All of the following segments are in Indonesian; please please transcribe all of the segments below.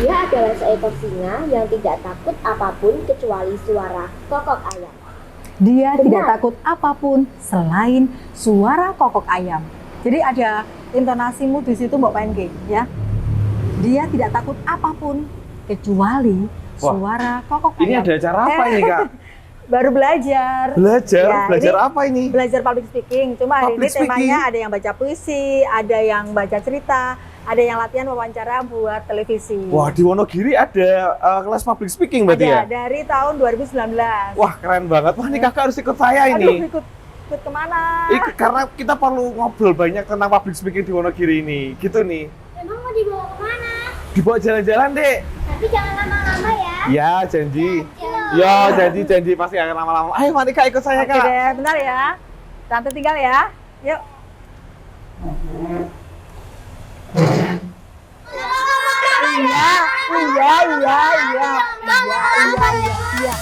Dia adalah seekor singa yang tidak takut apapun kecuali suara kokok ayam. Dia Benar. tidak takut apapun selain suara kokok ayam. Jadi ada intonasimu di situ Mbak Panke, ya. Dia tidak takut apapun kecuali suara kokok Ini ayam. ada acara apa ini, Kak? Baru belajar. Belajar? Ya, Belajar ini apa ini? Belajar public speaking. Cuma hari ini Public speaking? temanya ada yang baca puisi, ada yang baca cerita, ada yang latihan wawancara buat televisi. Wah, di Wonogiri ada kelas public speaking berarti ya? Ada dari tahun 2019. Wah, keren banget. Wah, ini kakak harus ikut saya Aduh, ini. ikut kemana? Karena kita perlu ngobrol banyak tentang public speaking di Wonogiri ini. Gitu nih. Emang mau dibawa kemana? Dibawa jalan-jalan, Dek. Tapi jangan lama-lama ya. Ya, janji. Ya, janji pasti akan lama-lama. Ayo, mari Kak ikut saya, Oke Kak. deh, bentar ya. Tante tinggal ya. Yuk. Iya.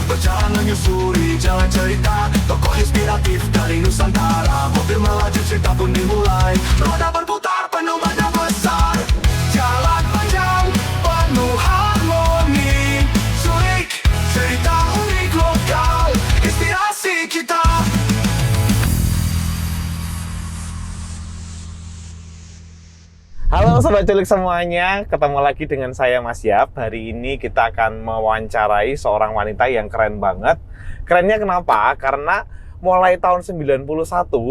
Berjalan menyusuri jalan cerita, tokoh inspiratif dari Nusantara. Mobil melaju, cerita pun dimulai, roda berputar penuh badan besar. Jalan panjang penuh harmoni, surik cerita unik lokal, inspirasi kita. Halo Sobat Culik semuanya, ketemu lagi dengan saya Mas Yap. Hari ini kita akan mewawancarai seorang wanita yang keren banget. Kerennya kenapa? Karena mulai tahun 91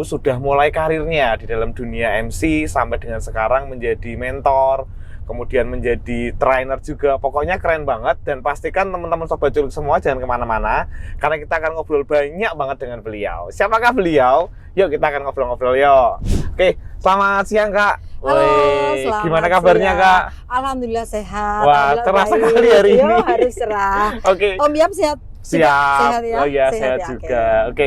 sudah mulai karirnya di dalam dunia MC sampai dengan sekarang menjadi mentor, kemudian menjadi trainer juga. Pokoknya keren banget dan pastikan teman-teman Sobat Culik semua jangan kemana-mana karena kita akan ngobrol banyak banget dengan beliau. Siapakah beliau? Yuk kita akan ngobrol-ngobrol yuk. Oke, selamat siang Kak. Halo, Woi, selamat gimana kabarnya siang. Kak? Alhamdulillah sehat. Wah, Alhamdulillah cerah baik. sekali hari Yo, ini. harus cerah. Oke, Om Yap sehat? siap. Sehat ya? Oh iya, sehat ya, juga. Oke,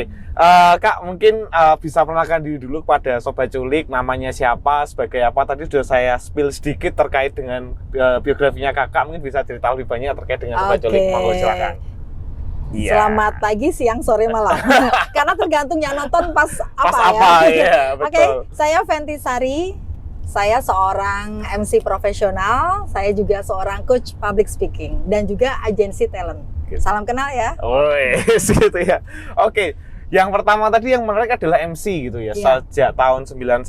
Kak mungkin bisa perkenalkan diri dulu kepada Sobat Culik, namanya siapa, sebagai apa. Tadi sudah saya spill sedikit terkait dengan biografinya Kakak. Mungkin bisa cerita lebih banyak terkait dengan Sobat Culik. Monggo silakan. Iya. Selamat pagi, siang, sore, malam. Karena tergantung yang nonton pas Pas apa apa, ya. iya, Oke, betul. saya Fenty Sari. Saya seorang MC profesional. Saya juga seorang coach public speaking dan juga agensi talent. Gitu. Salam kenal ya. Woi, gitu ya. Oke. Yang pertama tadi yang menarik adalah MC gitu ya. Iya. Sejak tahun 91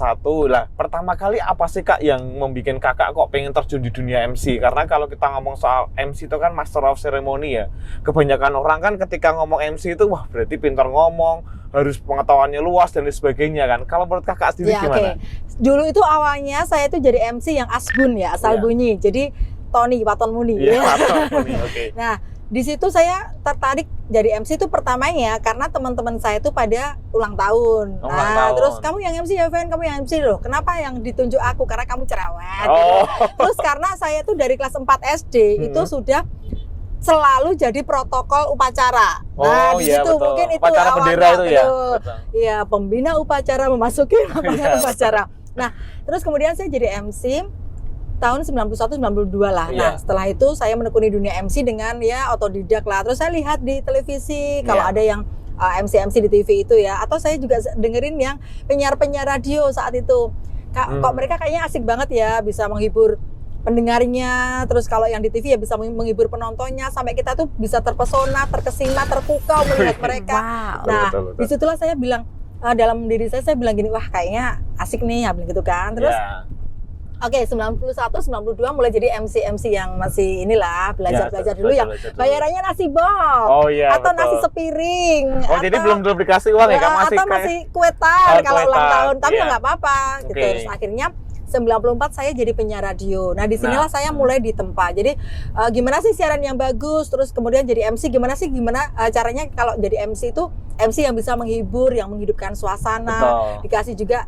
lah. Pertama kali apa sih Kak yang membuat Kakak kok pengen terjun di dunia MC? Karena kalau kita ngomong soal MC itu kan Master of Ceremony ya. Kebanyakan orang kan ketika ngomong MC itu wah berarti pintar ngomong, harus pengetahuannya luas dan lain sebagainya kan. Kalau menurut Kakak sendiri Ya, gimana? Dulu itu awalnya saya itu jadi MC yang asbun ya, asal Iya. bunyi. Jadi Tony Waton Muni. Iya, ya. Pak Tony, oke. Nah, di situ saya tertarik jadi MC itu pertamanya karena teman-teman saya itu pada ulang tahun. Ulang Nah, tahun. terus kamu yang MC ya, Ven, kamu yang MC loh. Kenapa yang ditunjuk aku? Karena kamu cerewet. Oh. Terus karena saya tuh dari kelas 4 SD itu sudah selalu jadi protokol upacara. Nah, Oh, di iya, situ betul. mungkin itu Upacara awalnya, bendera itu ya? betul. Betul. Iya, pembina upacara memasuki lapangan Iya, upacara. Nah, terus kemudian saya jadi MC tahun 91-92 lah. Iya. Nah, setelah itu saya menekuni dunia MC dengan ya otodidak lah. Terus saya lihat di televisi kalau Iya. ada yang MC-MC di TV itu ya. Atau saya juga dengerin yang penyiar-penyiar radio saat itu. Kok mereka kayaknya asik banget ya, bisa menghibur pendengarnya. Terus kalau yang di TV ya bisa menghibur penontonnya. Sampai kita tuh bisa terpesona, terkesima, terpukau melihat mereka. Nah, Betul. disitulah saya bilang, dalam diri saya bilang gini, wah kayaknya asik nih, ya bilang gitu kan. Terus Ya. Oke, 91-92 mulai jadi MC yang masih inilah belajar dulu yang belajar dulu. bayarannya nasi bol Oh iya, atau betul. nasi sepiring Oh, jadi belum dikasih uang ya? Kamu masih atau kayak... masih kue tar Oh, kalau kue ulang tar, tahun, tapi iya. ya nggak apa-apa gitu. Oke. Terus akhirnya 94 saya jadi penyiar radio. Nah, disinilah saya mulai ditempa. Jadi gimana sih siaran yang bagus, terus kemudian jadi MC gimana caranya kalau jadi MC itu MC yang bisa menghibur, yang menghidupkan suasana. Betul. Dikasih juga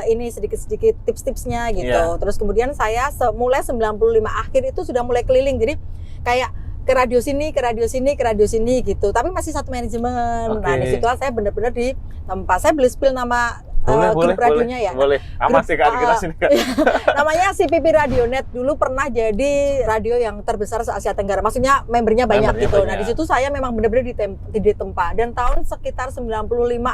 ini sedikit-sedikit tips-tipsnya gitu. Iya. Terus kemudian saya mulai 95 akhir itu sudah mulai keliling. Jadi kayak ke radio sini, ke radio sini, ke radio sini gitu. Tapi masih satu manajemen. Oke. Nah, di situ saya benar-benar di tempat. Saya beli spill nama grup radionya ya. Boleh. Aman sih Kak, kita sini Kak. Namanya CPP Radionet, dulu pernah jadi radio yang terbesar se-Asia Tenggara. Maksudnya membernya banyak Membernya gitu. banyak. Nah, di situ saya memang benar-benar ditempa. Dan tahun sekitar 95,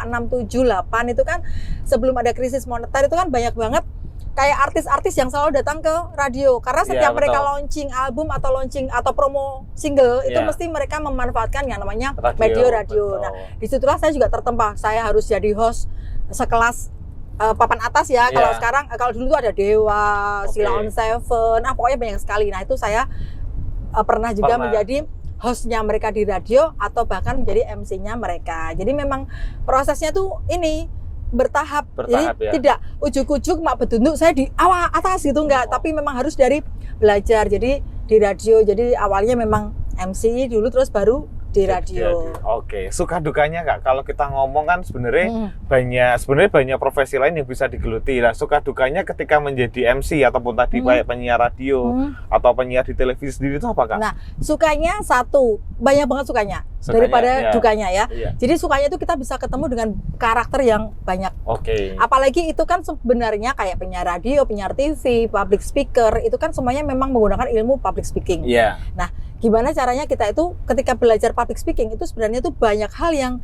6, 7, 8 itu kan sebelum ada krisis moneter itu kan banyak banget kayak artis-artis yang selalu datang ke radio karena setiap Iya, mereka betul. launching album atau launching atau promo single itu Iya. mesti mereka memanfaatkan yang namanya Radio, media radio. betul. Nah, disitulah saya juga tertempa. Saya harus jadi host sekelas papan atas ya. Kalau Iya. sekarang kalau dulu tuh ada Dewa, Oke. Sheila on Seven, pokoknya banyak sekali. Nah, itu saya pernah juga Pernah. menjadi hostnya mereka di radio atau bahkan menjadi MC-nya mereka. Jadi memang prosesnya tuh ini bertahap. Bertahap, Jadi ya. tidak ujuk-ujuk mak bedunduk saya di awal atas gitu enggak, Oh. tapi memang harus dari belajar. Jadi di radio. Jadi awalnya memang MC dulu terus baru di radio. Oke, suka dukanya Kak. Kalau kita ngomong kan sebenarnya Hmm. banyak profesi lain yang bisa digeluti. Nah, suka dukanya ketika menjadi MC ataupun tadi kayak penyiar radio Hmm. atau penyiar di televisi sendiri itu apa Kak? Nah, sukanya satu, banyak banget sukanya daripada ya. dukanya ya. Iya. Jadi sukanya itu kita bisa ketemu dengan karakter yang banyak. Oke. Apalagi itu kan sebenarnya kayak penyiar radio, penyiar TV, public speaker, itu kan semuanya memang menggunakan ilmu public speaking. Iya. Nah, gimana caranya kita itu ketika belajar public speaking itu sebenarnya tuh banyak hal yang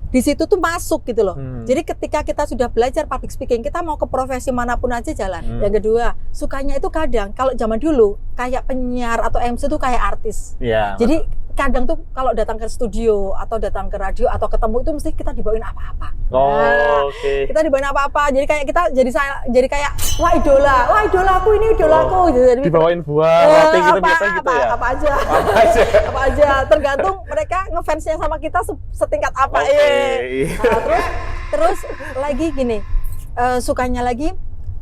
di situ tuh masuk gitu loh. Jadi ketika kita sudah belajar public speaking, kita mau ke profesi manapun aja jalan. Yang kedua, sukanya itu kadang kalau zaman dulu kayak penyiar atau MC tuh kayak artis. Iya. Jadi kadang tuh kalau datang ke studio atau datang ke radio atau ketemu itu mesti kita dibawain apa-apa. Nah, Oke. kita dibawain apa-apa. Jadi kayak kita jadi kayak wah idolaku ini idolaku gitu. Jadi Dibawain buah, roti gitu biasa gitu ya. apa aja. Apa aja? Apa aja, tergantung mereka ngefansnya sama kita setingkat apa. Oke. Nah, terus lagi gini, sukanya lagi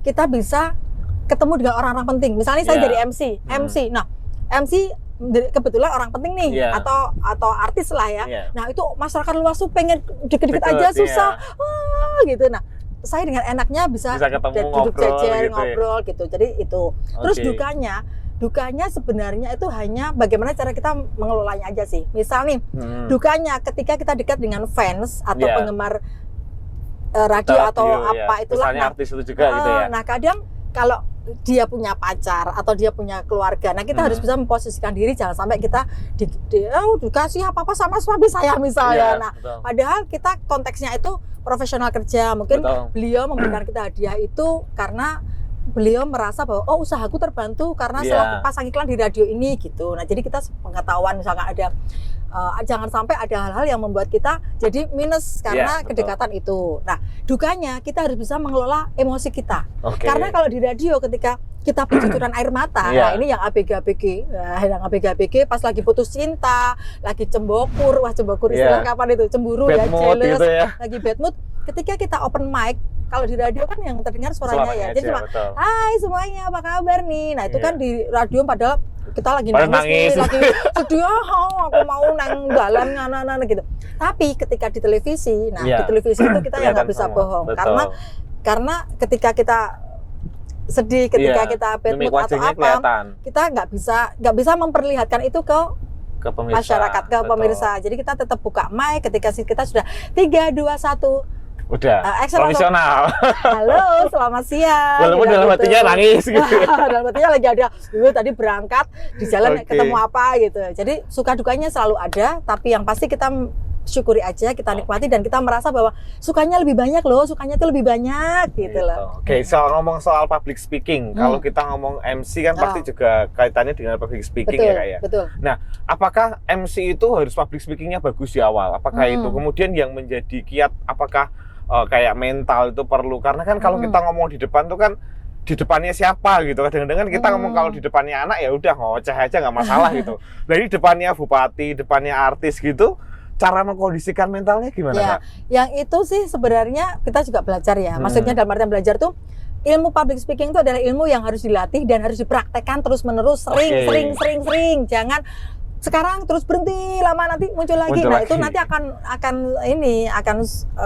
kita bisa ketemu dengan orang-orang penting. Misalnya saya Iya. jadi MC. Nah, MC kebetulan orang penting nih Iya. atau artis lah ya. Iya. Nah, itu masyarakat luas tuh pengen deket-deket Deket, aja iya. susah. Wah, gitu. Nah, saya dengan enaknya bisa ketemu, duduk ngobrol jajar, gitu ya. ngobrol gitu. Jadi itu. Terus Oke. dukanya sebenarnya itu hanya bagaimana cara kita mengelolanya aja sih. Misal nih, dukanya ketika kita dekat dengan fans atau Iya. penggemar radio atau iya. apa itulah. Misalnya artis itu juga gitu ya. Nah, kadang kalau dia punya pacar atau dia punya keluarga, nah kita harus bisa memposisikan diri, jangan sampai kita dikasih apa-apa sama suami saya misalnya. Iya, Nah, betul. padahal kita konteksnya itu profesional kerja, mungkin Betul. beliau memberikan kita hadiah itu karena beliau merasa bahwa oh usahaku terbantu karena Iya. setelah pasang iklan di radio ini gitu. Nah, jadi kita pengetahuan misalkan ada jangan sampai ada hal-hal yang membuat kita jadi minus karena Iya, betul. kedekatan itu. Nah, dukanya kita harus bisa mengelola emosi kita. Oke. Karena kalau di radio ketika kita bercucuran air mata, Iya. nah ini yang ABG-ABG. Nah, yang ABG-ABG pas lagi putus cinta, lagi cembokur, wah cembokur istilah Iya. kapan itu? Cemburu Bad ya, mood jealous, gitu ya. lagi bad mood. Ketika kita open mic, kalau di radio kan yang terdengar suaranya ya. Jadi aja, cuma betul. hai semuanya, apa kabar nih? Nah, itu Iya. kan di radio padahal kita lagi Padahal nangis, nangis. nih, lagi sedih, aku mau nang dalan ngana-ngana gitu. Tapi ketika di televisi, nah Iya. di televisi itu kita yang nggak Kelihatan bisa semua. bohong Betul. karena ketika kita sedih, ketika Iya. kita bad Mimik mood atau wajahnya apa, kelihatan kita nggak bisa memperlihatkan itu ke ke pemirsa. masyarakat, ke Betul. pemirsa. Jadi kita tetap buka mic ketika kita sudah 3, 2, 1. Udah. Action Profesional. Halo, selamat siang. Walaupun Gitu, dalam gitu. hatinya nangis gitu. Dalam hatinya lagi ada, tadi berangkat di jalan Oke. ketemu apa gitu. Jadi suka dukanya selalu ada, tapi yang pasti kita syukuri aja, kita nikmati dan kita merasa bahwa sukanya lebih banyak loh, sukanya itu lebih banyak gitu loh. Oke, ngomong soal public speaking. Kalau kita ngomong MC kan pasti juga kaitannya dengan public speaking Betul, ya Kak ya. betul. Nah, apakah MC itu harus public speakingnya bagus di awal? Apakah itu kemudian yang menjadi kiat? Apakah kayak mental itu perlu? Karena kan kalau kita ngomong di depan tuh kan di depannya siapa gitu. Kadang-kadang kan kita ngomong kalau di depannya anak ya udah ngoceh aja nggak masalah gitu. Dari depannya bupati, depannya artis gitu, cara mengkondisikan mentalnya gimana Ya, Kak? yang itu sih sebenarnya kita juga belajar ya. Maksudnya dalam artian belajar tuh ilmu public speaking itu adalah ilmu yang harus dilatih dan harus dipraktekkan terus-menerus, Oke. sering. Jangan sekarang terus berhenti, lama nanti muncul lagi. Muncul Nah, itu lagi. nanti akan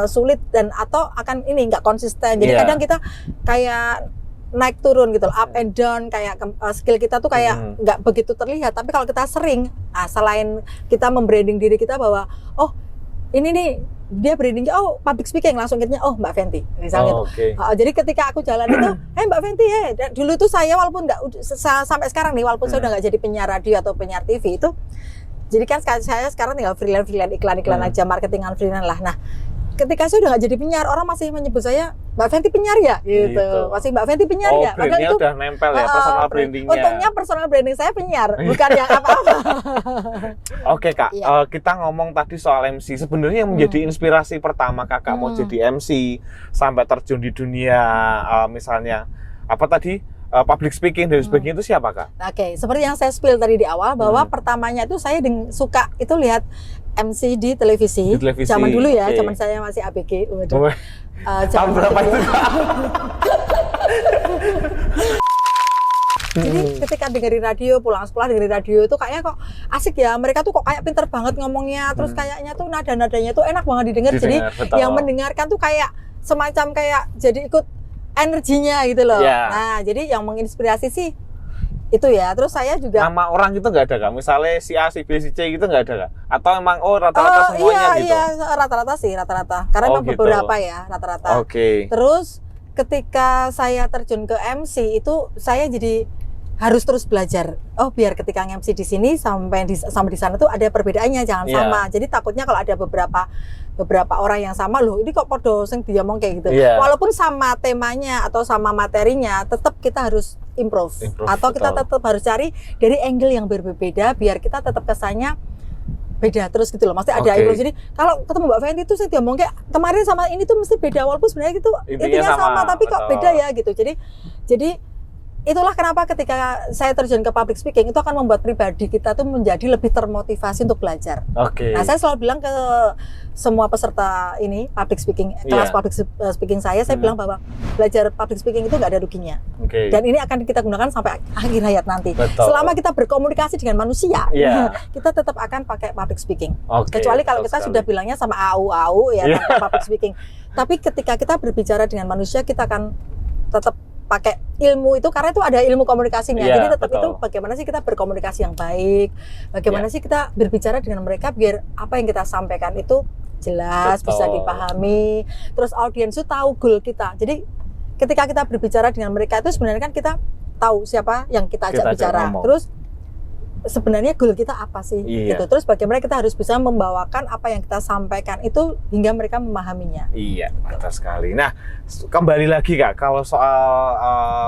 sulit dan atau akan ini nggak konsisten. Jadi Iya. kadang kita kayak naik turun gitu, up and down, kayak skill kita tuh kayak nggak begitu terlihat. Tapi kalau kita sering, selain kita membranding diri kita bahwa oh ini nih dia brandingnya public speaking, langsung ingetnya Mbak Fenty misalnya. Oke. Jadi ketika aku jalan itu, Mbak Fenty dulu tuh saya walaupun nggak sampai sekarang nih, walaupun saya udah nggak jadi penyiar radio atau penyiar TV itu, jadi kan saya sekarang tinggal freelance iklan aja, marketingan freelance lah. Nah, ketika saya udah nggak jadi penyiar, orang masih menyebut saya Mbak Fenty penyiar ya, gitu. Masih Mbak Fenty penyiar ya. Brandnya itu udah nempel ya, personal brandingnya. Untungnya personal branding saya penyiar, bukan yang apa-apa. Oke Kak, Iya. kita ngomong tadi soal MC. Sebenarnya yang menjadi inspirasi pertama Kakak mau jadi MC sampai terjun di dunia misalnya apa tadi public speaking dan sebagainya itu siapa Kak? Oke, seperti yang saya spill tadi di awal bahwa pertamanya itu saya suka itu lihat MC di televisi. Di televisi, Zaman dulu ya, oke. zaman saya masih ABG. Tahun berapa itu Kak? Jadi ketika dengerin radio, pulang sekolah dengerin radio itu kayaknya kok asik ya. Mereka tuh kok kayak pinter banget ngomongnya. Terus kayaknya tuh nada-nadanya tuh enak banget didengar. Jadi betul. yang mendengarkan tuh kayak semacam kayak jadi ikut energinya gitu loh. Ya. Nah, jadi yang menginspirasi sih itu ya. Terus saya juga Nama orang itu nggak ada Kak? Misalnya si A, si B, si C gitu nggak ada Kak? Atau emang rata-rata semuanya gitu? Iya, rata-rata sih, rata-rata. Karena memang gitu. beberapa ya, rata-rata. Oke. Terus ketika saya terjun ke MC itu saya jadi harus terus belajar. Biar ketika MC di sini sampai di sana tuh ada perbedaannya, jangan Iya. sama. Jadi takutnya kalau ada beberapa orang yang sama, loh ini kok podo sing diomong kayak gitu. Iya. Walaupun sama temanya atau sama materinya, tetap kita harus improve atau kita betul. tetap harus cari dari angle yang berbeda biar kita tetap kesannya beda terus gitu loh. Maksudnya ada Oke. improve. Jadi kalau ketemu Mbak Fenty itu saya diomong kayak kemarin sama ini tuh mesti beda, walaupun sebenarnya itu intinya sama tapi kok betul. beda ya gitu. Jadi itulah kenapa ketika saya terjun ke public speaking itu akan membuat pribadi kita tuh menjadi lebih termotivasi untuk belajar. Oke. Nah, saya selalu bilang ke semua peserta ini public speaking, kelas Iya. public speaking saya bilang bahwa belajar public speaking itu nggak ada ruginya. Oke. Dan ini akan kita gunakan sampai akhir hayat nanti. Betul. Selama kita berkomunikasi dengan manusia, Iya. kita tetap akan pakai public speaking. Oke, Kecuali kalau betul kita sekali. sudah bilangnya sama AU ya, Iya. tanpa public speaking. Tapi ketika kita berbicara dengan manusia, kita akan tetap pakai ilmu itu karena itu ada ilmu komunikasinya. Iya, Jadi tetap betul. itu bagaimana sih kita berkomunikasi yang baik, bagaimana sih kita berbicara dengan mereka biar apa yang kita sampaikan itu jelas, Betul. bisa dipahami. Terus audiens itu tahu goal kita. Jadi ketika kita berbicara dengan mereka itu sebenarnya kan kita tahu siapa yang kita ajak Kita ajak bicara. ngomong. Terus sebenarnya goal kita apa sih? Iya. Gitu. Terus bagaimana kita harus bisa membawakan apa yang kita sampaikan itu hingga mereka memahaminya. Iya, betul sekali. Nah, kembali lagi Kak, kalau soal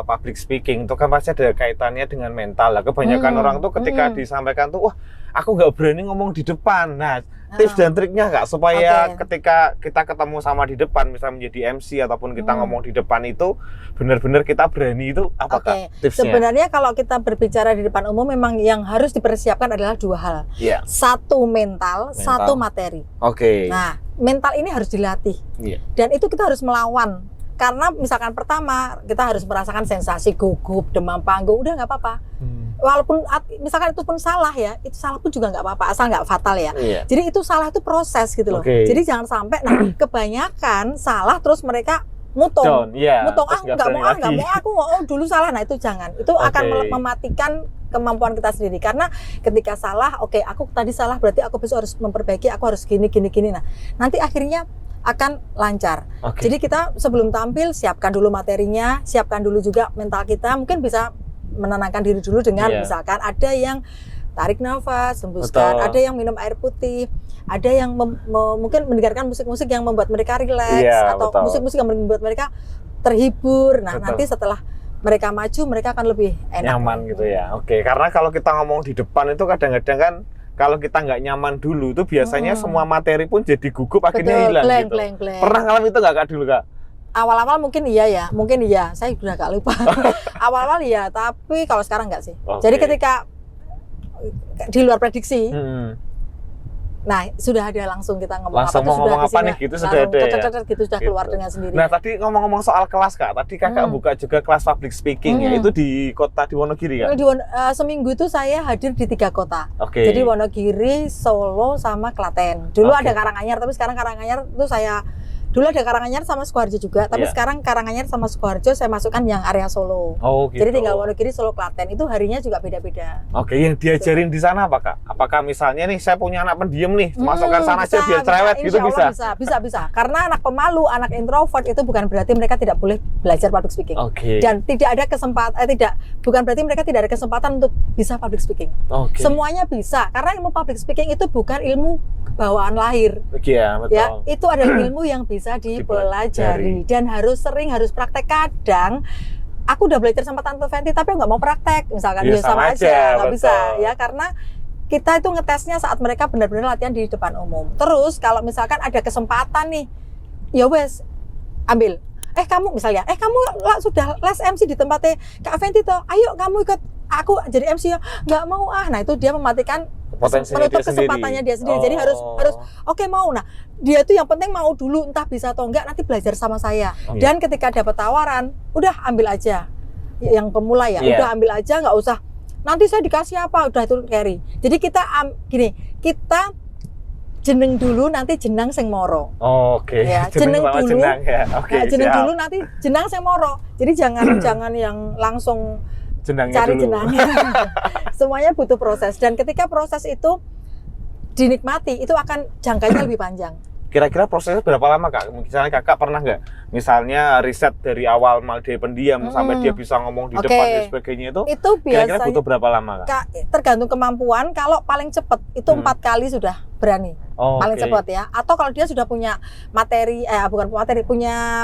public speaking itu kan pasti ada kaitannya dengan mental lah. Kebanyakan orang tuh ketika disampaikan tuh, wah aku nggak berani ngomong di depan. Nah, tips dan triknya Kak, supaya Oke. ketika kita ketemu sama di depan, misalnya menjadi MC ataupun kita ngomong di depan itu, benar-benar kita berani itu apa Kak tipsnya? Sebenarnya kalau kita berbicara di depan umum memang yang harus dipersiapkan adalah dua hal. Iya. Satu mental, satu materi. Oke. Nah, mental ini harus dilatih. Iya. Dan itu kita harus melawan. Karena misalkan pertama kita harus merasakan sensasi gugup, demam panggung, udah nggak apa-apa. Walaupun misalkan itu pun salah ya, itu salah pun juga nggak apa-apa, asal nggak fatal ya. Iya. Jadi itu salah itu proses gitu loh. Oke. Jadi jangan sampai, nah kebanyakan salah terus mereka mutong. Down, iya. Mutong Terus nggak mau, berani nggak lagi. mau, aku dulu salah. Nah itu jangan. Itu akan mematikan kemampuan kita sendiri. Karena ketika salah, oke, aku tadi salah berarti aku besok harus memperbaiki, aku harus gini. Nah, nanti akhirnya akan lancar. Oke. Jadi kita sebelum tampil siapkan dulu materinya, siapkan dulu juga mental kita. Mungkin bisa menenangkan diri dulu dengan misalkan ada yang tarik nafas, hembuskan, ada yang minum air putih, ada yang mungkin mendengarkan musik-musik yang membuat mereka rileks atau musik-musik yang membuat mereka terhibur. Nah, nanti setelah mereka maju, mereka akan lebih enak. Nyaman gitu ya. Oke, karena kalau kita ngomong di depan itu kadang-kadang kan kalau kita nggak nyaman dulu tuh biasanya semua materi pun jadi gugup, akhirnya hilang gitu. Blank. Pernah ngalamin itu nggak Kak dulu Kak? Awal-awal mungkin iya, saya udah agak lupa. Awal-awal iya, tapi kalau sekarang nggak sih. Jadi ketika di luar prediksi, nah sudah ada langsung kita ngomong langsung apa, mau ngomong apa nih gitu sudah ada ya. Gitu sudah keluar dengan sendiri. Nah tadi ngomong-ngomong soal kelas Kak, tadi Kakak buka juga kelas public speaking ya, itu di kota di Wonogiri Kak? Seminggu itu saya hadir di 3 kota. Oke. Jadi Wonogiri, Solo, sama Klaten. Dulu ada Karanganyar, tapi sekarang Karanganyar itu saya Dulu ada Karanganyar sama Sukoharjo juga, tapi Iya. sekarang Karanganyar sama Sukoharjo saya masukkan yang area Solo. Oh gitu. Jadi tinggal Wonogiri, Solo, Klaten itu harinya juga beda-beda. Oke, yang diajarin di sana apa Kak? Apakah misalnya nih saya punya anak pendiam nih, masukkan sana aja biar cerewet gitu Insya bisa? Allah bisa. Karena anak pemalu, anak introvert itu bukan berarti mereka tidak boleh belajar public speaking. Oke. Dan tidak ada kesempatan, bukan berarti mereka tidak ada kesempatan untuk bisa public speaking. Oke. Semuanya bisa, karena ilmu public speaking itu bukan ilmu bawaan lahir. Iya, betul. Ya, itu adalah ilmu yang bisa dipelajari dan harus sering, harus praktek. Kadang aku udah belajar sama Tante Fenty tapi nggak mau praktek, misalkan Ya, ya sama sama aja, aja, nggak bisa betul. ya, karena kita itu ngetesnya saat mereka benar-benar latihan di depan umum. Terus kalau misalkan ada kesempatan nih, ya wes ambil. Kamu misalnya, kamu sudah les MC di tempatnya Kak Fenty toh, ayo kamu ikut aku jadi MC ya. Nggak mau nah itu dia mematikan Potensinya menutup dia sendiri. kesempatannya dia sendiri. Jadi harus oke mau. Nah, dia tuh yang penting mau dulu, entah bisa atau enggak nanti belajar sama saya. Iya. Dan ketika dapat tawaran, udah ambil aja. Yang pemula ya, Iya. udah ambil aja, nggak usah nanti saya dikasih apa, udah itu carry. Jadi kita kita jeneng dulu nanti jenang sing moro. Oke. Ya, jeneng jeneng sama dulu. jenang ya. Oke. Nah, jeneng siap. dulu nanti jenang sing moro. Jadi jangan yang langsung Jenangnya cari dulu. jenangnya. Semuanya butuh proses, dan ketika proses itu dinikmati itu akan jangkanya lebih panjang. Kira-kira prosesnya berapa lama Kak? Misalnya Kakak pernah nggak? Misalnya riset dari awal dari pendiam sampai dia bisa ngomong di Oke. depan dan sebagainya itu. Itu Kira-kira biasanya butuh berapa lama Kak? tergantung kemampuan. Kalau paling cepat itu 4 kali sudah berani. Oh, Paling oke. cepat ya. Atau kalau dia sudah punya materi, bukan materi, punya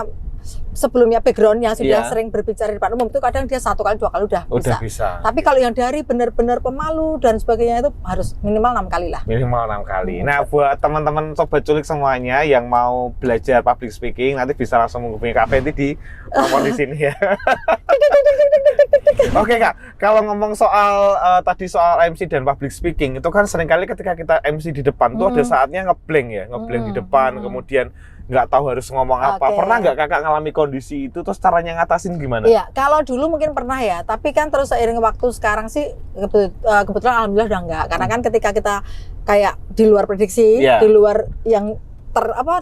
sebelumnya background yang sudah Iya. sering berbicara di depan umum, itu kadang dia 1 kali 2 kali udah Udah bisa. bisa. Tapi kalau yang dari benar-benar pemalu dan sebagainya itu harus minimal 6 kali lah. Minimal 6 kali. Nah, buat teman-teman Sobat Culik semuanya yang mau belajar public speaking, nanti bisa langsung menghubungi Kak Fenty di nomor di sini ya. Oke Kak, kalau ngomong soal tadi soal MC dan public speaking, itu kan seringkali ketika kita MC di depan tuh ada saatnya ngeblank ya, ngeblank di depan, kemudian nggak taau harus ngomong apa. Oke. Pernah nggak Kakak ngalami kondisi itu, terus caranya ngatasin gimana? Iya, kalau dulu mungkin pernah ya, tapi kan terus seiring waktu sekarang sih kebetulan alhamdulillah udah enggak. Karena kan ketika kita kayak di luar prediksi, Iya. di luar yang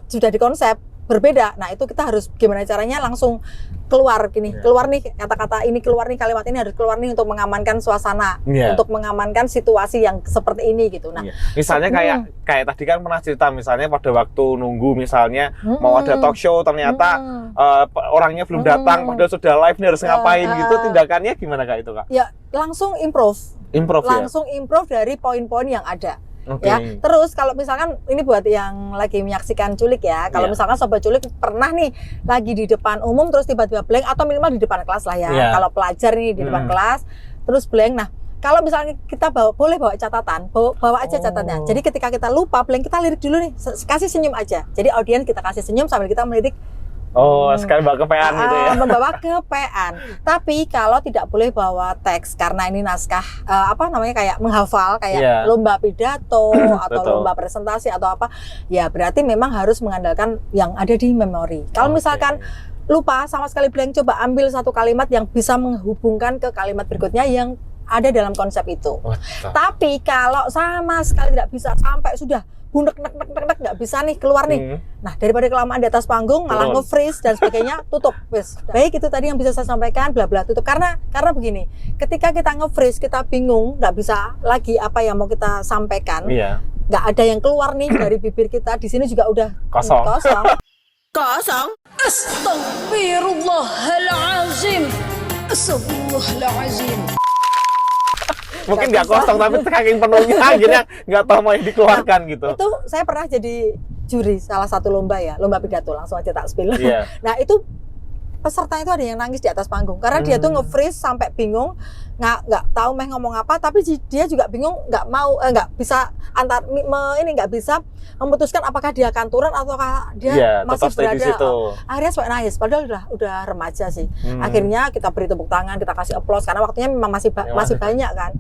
sudah dikonsep berbeda. Nah, itu kita harus gimana caranya langsung keluar gini. Iya. Keluar nih kata-kata ini, keluar nih kalimat ini, harus keluar nih untuk mengamankan suasana, Iya. untuk mengamankan situasi yang seperti ini gitu. Nah, Iya. Misalnya kayak tadi kan pernah cerita, misalnya pada waktu nunggu misalnya mau ada talk show ternyata orangnya belum datang, padahal sudah live nih harus ngapain gitu, tindakannya gimana Kak itu Kak? ya langsung improve. Improve ya? Langsung improve dari poin-poin yang ada. Oke. Ya, terus kalau misalkan ini buat yang lagi menyaksikan Culik ya, kalau Iya. misalkan Sobat Culik pernah nih lagi di depan umum terus tiba-tiba blank, atau minimal di depan kelas lah ya. Iya. Kalau pelajar nih di depan kelas terus blank. Nah, kalau misalnya kita boleh bawa catatan, bawa aja catatannya. Jadi ketika kita lupa blank, kita lirik dulu nih, kasih senyum aja. Jadi audiens kita kasih senyum sambil kita melirik. Oh, sekali bawa kepean gitu ya. Membawa kepean. Tapi kalau tidak boleh bawa teks karena ini naskah kayak menghafal, kayak Iya. lomba pidato atau Betul. lomba presentasi atau apa, ya berarti memang harus mengandalkan yang ada di memori. Kalau Oke. misalkan lupa sama sekali blank, coba ambil satu kalimat yang bisa menghubungkan ke kalimat berikutnya yang ada dalam konsep itu. Tapi kalau sama sekali tidak bisa, sampai sudah bunek nek nggak bisa nih keluar nih. Nah, daripada kelamaan di atas panggung malah Betul. nge-freeze dan sebagainya, tutup wes. Baik, itu tadi yang bisa saya sampaikan, bla bla, tutup. Karena begini, ketika kita nge-freeze, kita bingung, nggak bisa lagi apa yang mau kita sampaikan. Iya. Nggak ada yang keluar nih dari bibir kita. Di sini juga udah Kosong. Kosong. Astaghfirullahalazim. Astaghfirullahalazim. Mungkin nggak kosong tapi saking penuhnya akhirnya nggak tahu mau yang dikeluarkan gitu. Itu saya pernah jadi juri salah satu lomba ya, lomba pidato, langsung aja tak spill. Iya. Nah, itu peserta itu ada yang nangis di atas panggung karena dia tuh nge-freeze sampai bingung, nggak tahu mau ngomong apa, tapi dia juga bingung, nggak bisa nggak bisa memutuskan apakah dia akan turun ataukah dia Iya, masih tetap stay di berada. situ. Akhirnya sampai nangis, padahal udah remaja sih. Akhirnya kita beri tepuk tangan, kita kasih applause karena waktunya memang masih banyak kan.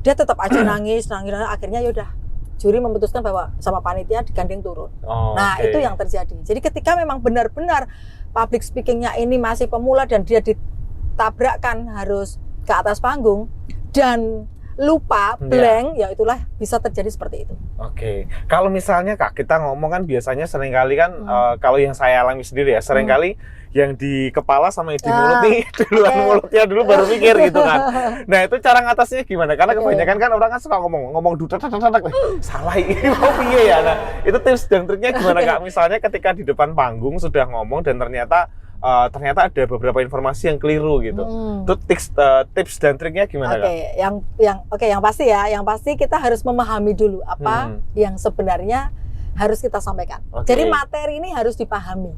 Dia tetap aja nangis, akhirnya yaudah juri memutuskan bahwa sama panitia digandeng turun. Nah, Oke. itu yang terjadi. Jadi ketika memang benar-benar public speakingnya ini masih pemula dan dia ditabrakkan harus ke atas panggung dan lupa, blank, ya itulah bisa terjadi seperti itu. Oke. Kalau misalnya Kak, kita ngomong kan biasanya seringkali kan kalau yang saya alami sendiri ya, seringkali yang di kepala sama yang di mulut nih duluan mulutnya dulu baru mikir gitu kan. Nah, itu cara ngatasnya gimana? Karena kebanyakan kan orang kan suka ngomong dudak salah ini mau piye ya. Nah, itu tips dan triknya gimana Kak? Misalnya ketika di depan panggung sudah ngomong dan ternyata ada beberapa informasi yang keliru gitu. Itu tips dan triknya gimana Kak? Yang pasti ya, yang pasti kita harus memahami dulu apa yang sebenarnya harus kita sampaikan. Jadi materi ini harus dipahami.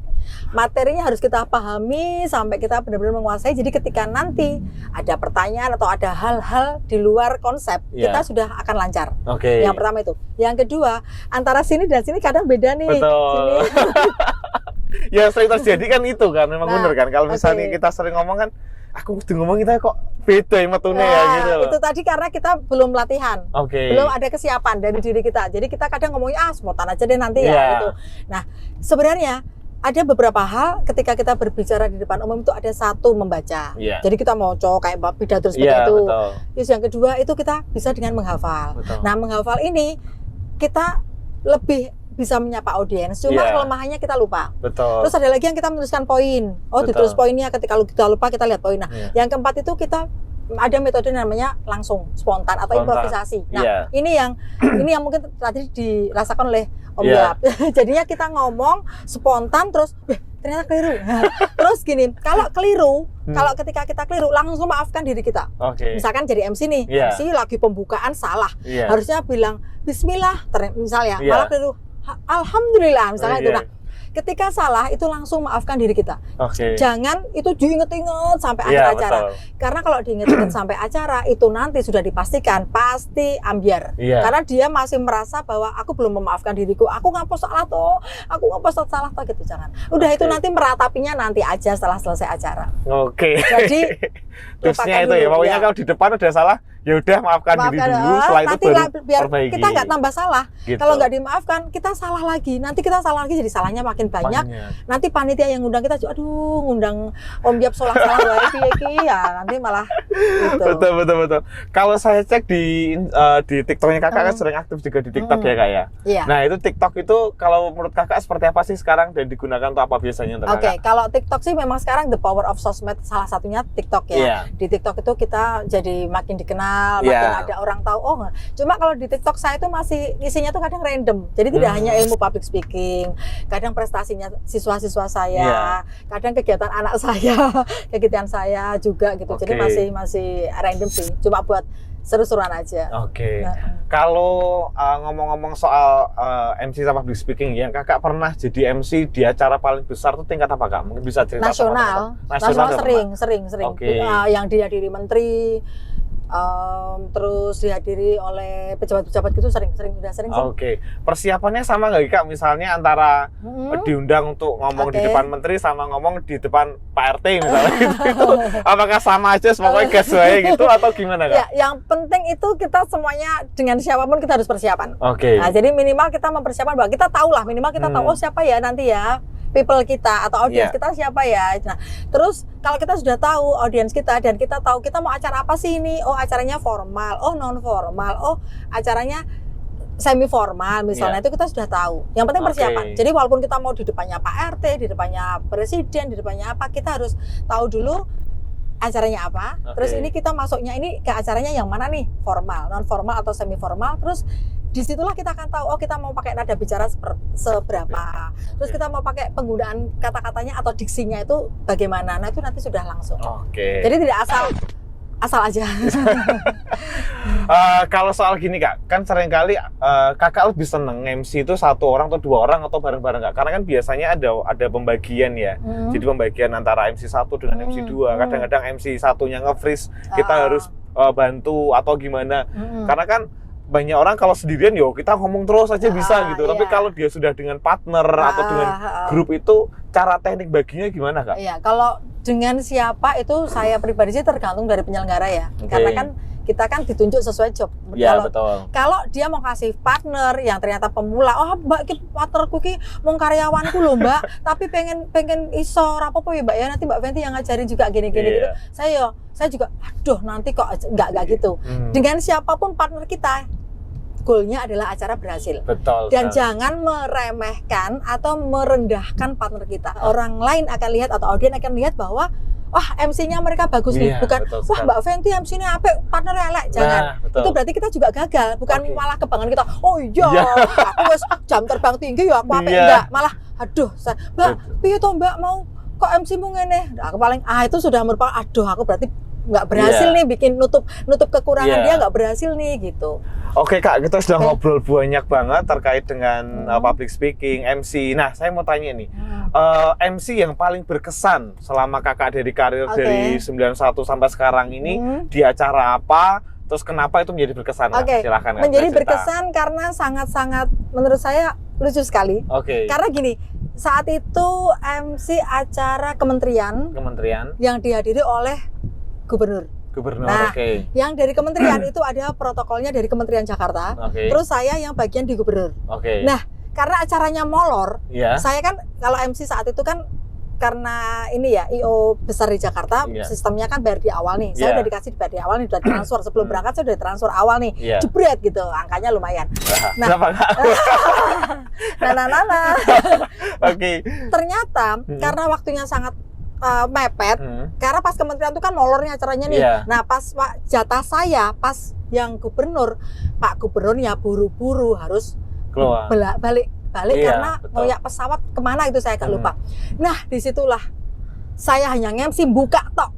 Materinya harus kita pahami sampai kita benar-benar menguasai. Jadi ketika nanti ada pertanyaan atau ada hal-hal di luar konsep, kita sudah akan lancar. Yang pertama itu. Yang kedua, antara sini dan sini kadang beda nih. Betul. Sini. Ya sering terjadi kan itu kan, memang benar kan. Kalau misalnya kita sering ngomong kan, aku mesti ngomong kita kok beda ya metune ya gitu loh. Itu tadi karena kita belum latihan, belum ada kesiapan dari diri kita. Jadi kita kadang ngomongnya spontan aja deh nanti ya gitu. Nah sebenarnya ada beberapa hal ketika kita berbicara di depan umum itu ada satu membaca. Jadi kita mau kayak pidato seperti itu. Terus yang kedua itu kita bisa dengan menghafal. Nah menghafal ini kita lebih bisa menyapa audiens, cuma kelemahannya kita lupa. Terus ada lagi yang kita menuliskan poin. Ditulis poinnya, ketika kita lupa kita lihat poin. Nah, yang keempat itu kita ada metode namanya langsung spontan atau improvisasi. Nah, ini yang mungkin tadi dirasakan oleh Om Yap. Jadinya kita ngomong spontan terus ternyata keliru. Terus gini, kalau keliru, kalau ketika kita keliru langsung maafkan diri kita. Misalkan jadi MC nih, MC lagi pembukaan salah. Harusnya bilang bismillah misalnya, malah keliru. Alhamdulillah misalnya itu. Nah, ketika salah itu langsung maafkan diri kita. Jangan itu diinget-inget sampai akhir acara. Karena kalau diinget-inget sampai acara itu nanti sudah dipastikan pasti ambiar. Karena dia masih merasa bahwa aku belum memaafkan diriku. Aku ngapa salah toh? Aku ngapa salah toh gitu, jangan. Udah itu nanti meratapinya nanti aja setelah selesai acara. Jadi tipsnya itu ya, pokoknya kalau di depan udah salah, ya udah maafkan diri dulu, setelah itu baru biar perbaiki. Kita nggak tambah salah. Kalau nggak dimaafkan, kita salah lagi. Nanti kita salah lagi, jadi salahnya makin banyak. Nanti panitia yang ngundang kita, aduh ngundang Om Yap salah piye ya, nanti malah gitu. Betul. Kalau saya cek di TikToknya Kakak kan sering aktif juga di TikTok ya Kak ya. Nah itu TikTok itu kalau menurut Kakak seperti apa sih sekarang dan digunakan untuk apa biasanya untuk Kakak? Kalau TikTok sih memang sekarang the power of sosmed, salah satunya TikTok ya. Di TikTok itu kita jadi makin dikenal, makin ada orang tahu. Cuma kalau di TikTok saya itu masih isinya tuh kadang random. Jadi tidak hanya ilmu public speaking, kadang prestasinya siswa-siswa saya, kadang kegiatan anak saya, kegiatan saya juga gitu. Jadi masih random sih. Cuma buat seru-seruan aja. Kalau ngomong-ngomong soal MC sama public speaking, yang Kakak pernah jadi MC di acara paling besar tuh tingkat apa Kak? Mungkin bisa cerita. Nasional sering. Yang dihadiri menteri, terus dihadiri oleh pejabat-pejabat gitu sering. Persiapannya sama nggak Kak? Misalnya antara diundang untuk ngomong di depan menteri sama ngomong di depan Pak RT misalnya gitu. Apakah sama aja pokoknya gas wae gitu atau gimana Kak? Ya, yang penting itu kita semuanya dengan siapapun kita harus persiapan. Nah, jadi minimal kita mempersiapkan bahwa kita tahu lah, minimal kita tahu siapa ya nanti ya people kita atau audiens kita siapa ya. Nah, terus kalau kita sudah tahu audiens kita dan kita tahu kita mau acara apa sih ini? Acaranya formal, non formal, acaranya semi formal misalnya, itu kita sudah tahu. Yang penting persiapan. Jadi walaupun kita mau di depannya Pak RT, di depannya presiden, di depannya apa, kita harus tahu dulu acaranya apa. Terus ini kita masuknya ini ke acaranya yang mana nih? Formal, non formal atau semi formal. Terus disitulah kita akan tahu kita mau pakai nada bicara seberapa. Terus kita mau pakai penggunaan kata-katanya atau diksinya itu bagaimana. Nah itu nanti sudah langsung. Jadi tidak asal aja. Kalau soal gini Kak, kan seringkali Kakak lebih seneng MC itu satu orang atau dua orang atau bareng-bareng Kak? Karena kan biasanya ada pembagian ya. Jadi pembagian antara MC 1 dengan MC 2. Kadang-kadang MC satunya nge-freeze, kita harus bantu atau gimana. Karena kan banyak orang kalau sendirian kita ngomong terus aja bisa gitu. Tapi kalau dia sudah dengan partner atau dengan grup itu, cara teknik baginya gimana Kak? Iya, kalau dengan siapa itu saya pribadi sih tergantung dari penyelenggara ya. Karena kan kita kan ditunjuk sesuai job. Iya, Kalau betul. kalau dia mau kasih partner yang ternyata pemula, oh Mbak, ki partnerku ki mau karyawanku loh Mbak, tapi pengen iso rapopo ya Mbak ya, nanti Mbak Fenty yang ngajarin juga gini-gini Iya. gitu. Saya juga, aduh nanti kok nggak gitu. Dengan siapapun partner kita, goalnya adalah acara berhasil. Betul. Dan sekali. jangan meremehkan atau merendahkan partner kita. Orang lain akan lihat atau audiens akan lihat bahwa wah MC-nya mereka bagus nih, Iya, bukan betul wah sekali. Mbak Fenty MC-nya apik, partnernya elek. Jangan. Nah, betul. Itu berarti kita juga gagal, bukan Oke. malah kebanggaan kita. Oh iya, Iya. aku wes jam terbang tinggi ya aku apik. Iya. Enggak, malah aduh, Mbak, piye toh Mbak mau kok MC-mu ngene? Nah, aku paling itu sudah merupakan aduh aku berarti nggak berhasil Iya. nih bikin nutup Iya. kekurangan dia nggak berhasil nih gitu. Oke Kak, kita sudah Oke. ngobrol banyak banget terkait dengan public speaking, MC. Nah, saya mau tanya nih, MC yang paling berkesan selama Kakak dari karir Oke. dari 91 sampai sekarang ini di acara apa? Terus kenapa itu menjadi berkesan? Kak? Oke, Silakan Kak, menjadi cerita. berkesan karena sangat-sangat menurut saya lucu sekali. Oke. Karena gini, saat itu MC acara kementerian Kementerian, yang dihadiri oleh gubernur. Gubernur, Nah, oke. Yang dari kementerian itu ada protokolnya dari Kementerian Jakarta. Oke. Terus saya yang bagian di gubernur. Oke. Nah, karena acaranya molor, Iya. saya kan kalau MC saat itu kan karena ini ya IO besar di Jakarta, Iya. sistemnya kan bayar di awal nih. Saya Iya. udah dikasih bayar di awal nih, udah transfer sebelum berangkat saya udah transfer awal nih. Iya. Jebret gitu, angkanya lumayan. Nah. Kenapa Kak? Nah. Oke. Ternyata karena waktunya sangat mepet, karena pas kementerian itu kan molornya acaranya nih. Iya. Nah pas jatah saya, pas yang gubernur, Pak Gubernur ya buru-buru harus Keluar. balik Iya, karena betul. ngoyak pesawat kemana itu saya agak lupa. Nah disitulah saya hanya nge-MC buka tok,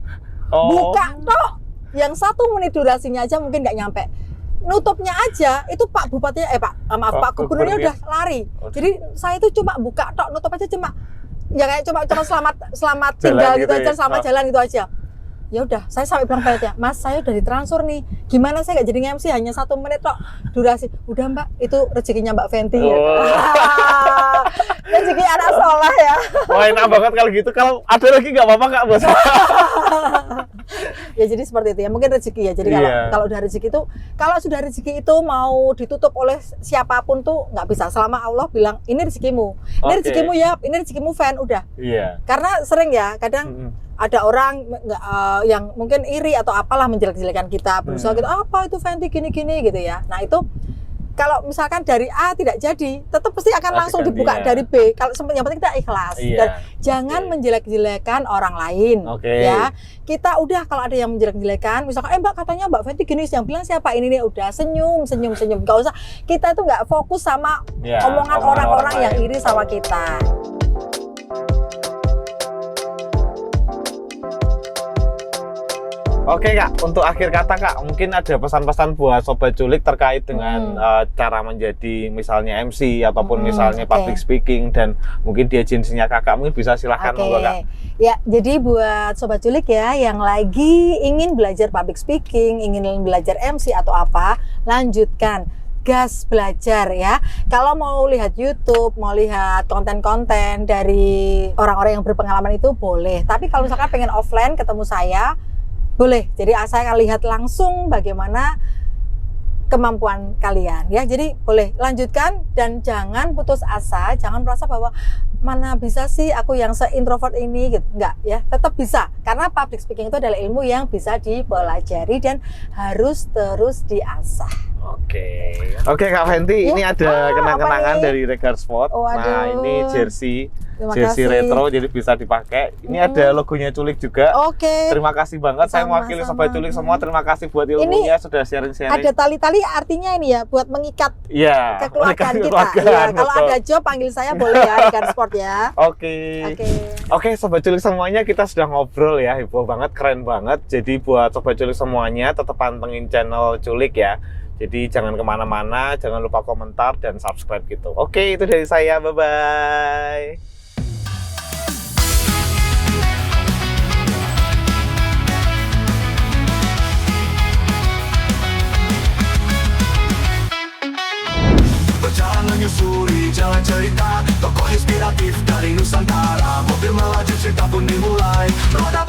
Oh. buka tok. Yang 1 menit durasinya aja mungkin nggak nyampe. Nutupnya aja itu Pak Bupatinya, Pak Gubernurnya udah lari. Oh. Jadi saya itu cuma buka tok, nutup aja cuma ya kayak cuma selamat Jalan tinggal gitu gitu aja, ya? selamat Oh. jalan gitu aja. Ya udah, saya sampai bilang panitia, Mas saya udah ditransfer nih, gimana saya nggak jadi MC hanya 1 menit kok durasi. Udah Mbak, itu rezekinya Mbak Fenty. Oh. Rezeki anak sekolah ya. Wah, enak banget kalau gitu. Kalau ada lagi nggak apa-apa Kak, bos. Ya jadi seperti itu ya, mungkin rezeki ya. Jadi kalau Iya. kalau udah rezeki itu, kalau sudah rezeki itu mau ditutup oleh siapapun tuh nggak bisa. Selama Allah bilang ini rezekimu, ini Oke. rezekimu ya, ini rezekimu fan udah. Iya. Karena sering ya, kadang ada orang yang mungkin iri atau apalah menjelek-jelekan kita, berusaha gitu, apa itu Fenty gini-gini gitu ya. Nah itu kalau misalkan dari A tidak jadi, tetap pasti akan langsung ganti, dibuka ya. dari B. Kalau yang penting kita ikhlas. Iya. Dan jangan Oke. menjelek-jelekan orang lain. Oke. Ya, kita udah kalau ada yang menjelek-jelekan, misalkan Mbak katanya Mbak Fenty gini, yang bilang siapa ini nih, udah senyum. Gak usah. Kita itu nggak fokus sama Ya, omongan orang-orang yang iri sama kita. Oke Kak, untuk akhir kata Kak, mungkin ada pesan-pesan buat Sobat Culik terkait dengan cara menjadi misalnya MC ataupun misalnya oke. public speaking dan mungkin di agensinya Kakak, mungkin bisa silahkan monggo Kak. Ya, jadi buat Sobat Culik ya yang lagi ingin belajar public speaking, ingin belajar MC atau apa, lanjutkan. Gas belajar ya. Kalau mau lihat YouTube, mau lihat konten-konten dari orang-orang yang berpengalaman itu boleh. Tapi kalau misalkan pengen offline ketemu saya, boleh. Jadi saya akan lihat langsung bagaimana kemampuan kalian ya. Jadi boleh lanjutkan dan jangan putus asa, jangan merasa bahwa mana bisa sih aku yang se-introvert ini gitu. Enggak ya, tetap bisa. Karena public speaking itu adalah ilmu yang bisa dipelajari dan harus terus diasah. Oke Kak Fenty, ini ada apa kenang-kenangan nih? dari Regar Sport. Nah, Waduh. ini jersey Terima jersey kasih. retro jadi bisa dipakai. Ini ada logonya Culik juga. Oke. Terima kasih banget. Saya mewakili Sobat Sama-sama. Culik semua. Terima kasih buat ilmunya sudah Ada sharing-sharing. tali-tali artinya ini ya buat mengikat Iya. kekeluargaan kita. kekeluargaan, Ya, kalau betul. ada job panggil saya boleh ya di Regar Sport ya. Oke. Oke. Sobat Culik semuanya, kita sudah ngobrol ya, heboh banget, keren banget. Jadi buat Sobat Culik semuanya, tetap pantengin channel Culik ya. Jadi jangan kemana-mana, jangan lupa komentar dan subscribe gitu. Oke, itu dari saya, bye-bye. Berjalan menyusuri jalan cerita, tokoh inspiratif dari Nusantara. Mobil melaju, cerita pun dimulai. Roda